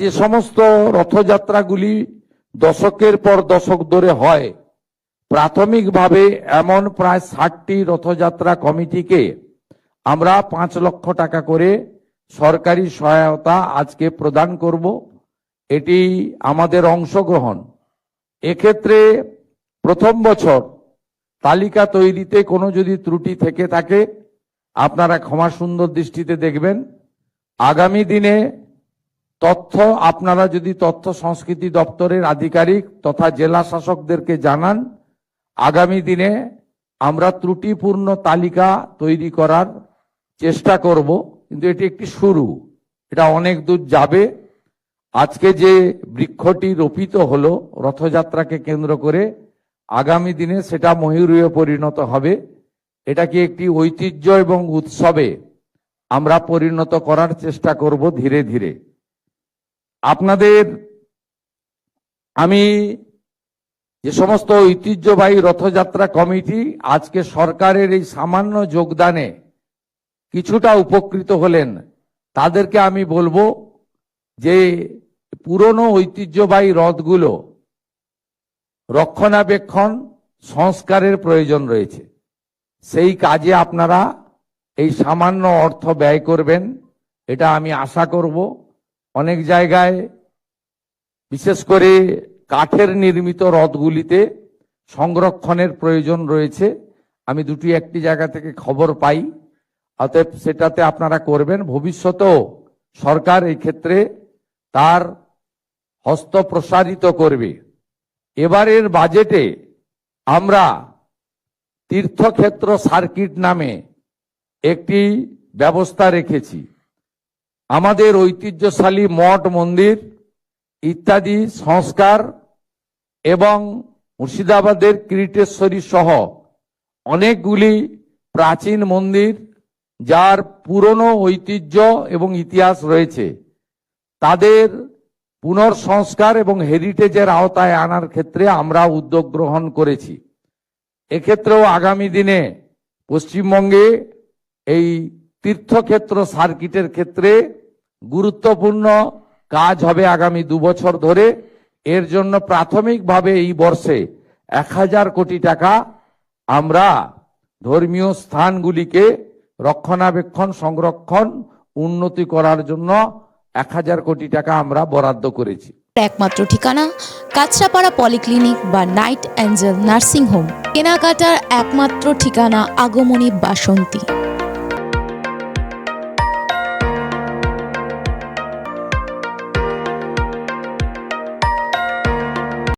যে সমস্ত রথযাত্রাগুলি দশকের পর দশক ধরে হয়, প্রাথমিকভাবে এমন প্রায় 60টি রথযাত্রা কমিটিকে আমরা 5 লক্ষ টাকা করে সরকারি সহায়তা আজকে প্রদান করব। এটি আমাদের অংশগ্রহণ। এক্ষেত্রে প্রথম বছর তালিকা তৈরিতে কোনো যদি ত্রুটি থেকে থাকে আপনারা ক্ষমা সুন্দর দৃষ্টিতে দেখবেন। আগামী দিনে আপনারা যদি তথ্য সংস্কৃতি দপ্তরের আধিকারিক তথা জেলা শাসকদেরকে জানান, আগামী দিনে আমরা ত্রুটিপূর্ণ তালিকা তৈরি করার চেষ্টা করব। কিন্তু এটি একটি শুরু, এটা অনেক দূর যাবে। আজকে যে বৃক্ষটি রোপিত হলো রথযাত্রাকে কেন্দ্র করে, আগামী দিনে সেটা ময়ূরীয় পরিণত হবে। এটাকে একটি ঐতিহ্য এবং উৎসবে আমরা পরিণত করার চেষ্টা করব ধীরে ধীরে। আপনাদের আমি যে সমস্ত ঐতিহ্যবাহী রথযাত্রা কমিটি আজকে সরকারের এই সামান্য যোগদানে কিছুটা উপকৃত হলেন, তাদেরকে আমি বলবো যে পুরনো ঐতিহ্যবাহী রথগুলো রক্ষণাবেক্ষণ সংস্কারের প্রয়োজন রয়েছে। সেই কাজে আপনারা এই সামান্য অর্থ ব্যয় করবেন, এটা আমি আশা করব। অনেক জায়গায় বিশেষ করে কাঠের নির্মিত রথগুলিতে সংরক্ষণের প্রয়োজন রয়েছে। আমি একটি জায়গা থেকে খবর পাই, অতএব সেটাতে আপনারা করবেন। ভবিষ্যতেও সরকার এই ক্ষেত্রে তার হস্ত প্রসারিত করবে। এবারের বাজেটে আমরা তীর্থক্ষেত্র সার্কিট নামে একটি ব্যবস্থা রেখেছি। আমাদের ঐতিহ্যশালী মঠ মন্দির ইত্যাদি সংস্কার এবং মুর্শিদাবাদের কিরিটেশ্বরী সহ অনেকগুলি প্রাচীন মন্দির যার পুরনো ঐতিহ্য এবং ইতিহাস রয়েছে, তাদের পুনর্সংস্কার এবং হেরিটেজের আওতায় আনার ক্ষেত্রে আমরা উদ্যোগ গ্রহণ করেছি। এক্ষেত্রেও আগামী দিনে পশ্চিমবঙ্গে এই তীর্থক্ষেত্র সার্কিটের ক্ষেত্রে গুরুত্বপূর্ণ কাজ হবে আগামী 2 বছর ধরে। এর জন্য প্রাথমিকভাবে এই বর্ষে 1000 কোটি টাকা আমরা ধর্মীয় স্থানগুলিকে রক্ষণাবেক্ষণ, সংরক্ষণ, উন্নতি করার জন্য 1000 কোটি টাকা আমরা বরাদ্দ করেছি। একমাত্র ঠিকানা কাছড়াপাড়া পলিক্লিনিক বা নাইট অ্যাঞ্জেল নার্সিং হোম। কেনাকাটার একমাত্র ঠিকানা আগমনী বাসন্তী।